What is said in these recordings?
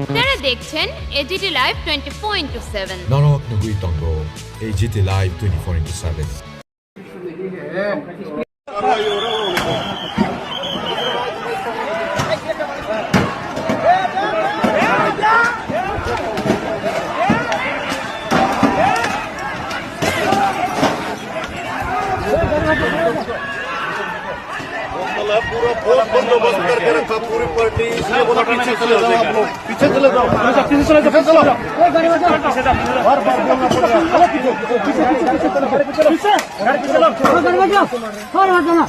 আপনারা দেখছেন AGT live 24/7 Norok Nugui Tongo, AGT Live 24/7. पूरा बंदोबस्त करके रखा पूरी पार्टी इसलिए बोला पीछे चले जाओ आप लोग पीछे चले जाओ पीछे चले जाओ चलो बार बार बोलना पड़ेगा चलो पीछे पीछे पीछे गाड़ी पे चलो और हटो ना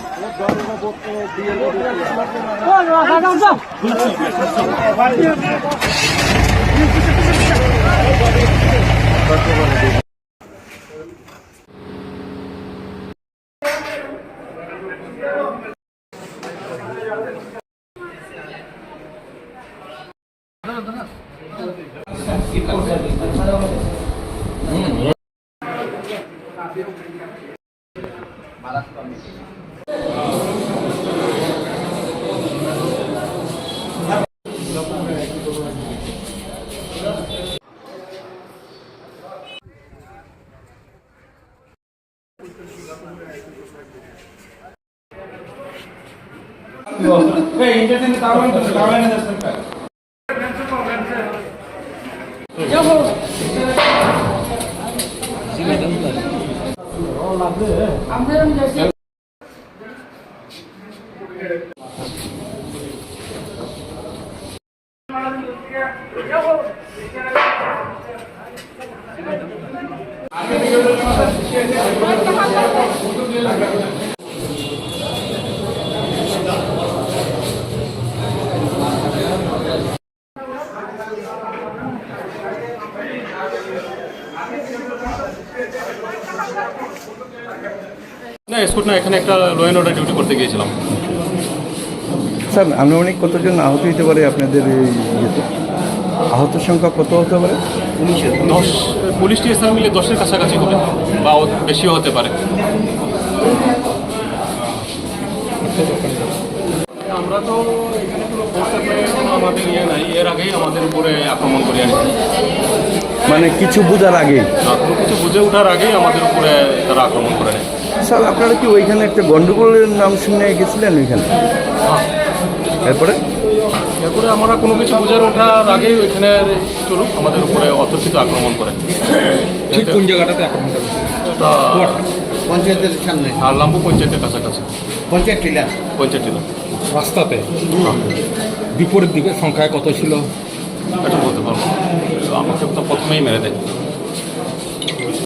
না স্কুট না, এখানে একটা ল অ্যান্ড অর্ডার ডিউটি করতে গিয়েছিলাম। স্যার আনুমানিক কতজন আহত হতে পারে আপনাদের এই ইয়েতে? আহতের সংখ্যা কত হতে পারে? 10 পুলিশ স্টেশন মিলে 10-এর কাছাকাছি হবে বা বেশিও হতে পারে। আমরা তো এখানে কোনো ফোর্স আমাদের ইয়ে নাই, এর আগেই আমাদের উপরে আক্রমণ করে আসছে। মানে কিছু বোঝার আগে, কোনো কিছু বুঝে ওঠার আগেই আমাদের উপরে তারা আক্রমণ করে নেয়। স্যার আপনারা কি ওইখানে একটা গন্ডগোলের নাম শুনে গেছিলেন ওইখানে? এরপরে আমরা কোনো কিছু বুঝে ওঠার আগেই ওইখানে চলুক আমাদের উপরে অতর্কিত আক্রমণ করে। ঠিক কোন জায়গাটাতে আক্রমণ করে? পঞ্চায়েতের সামনে আর লাম্বু পঞ্চায়েতের কাছাকাছি। পঞ্চায়েত টিলা রাস্তাতে বিপরীত দিকে সংখ্যায় কত ছিল? এটা বলতে পারবো, আমাকে তো প্রথমেই মেরে দেয়।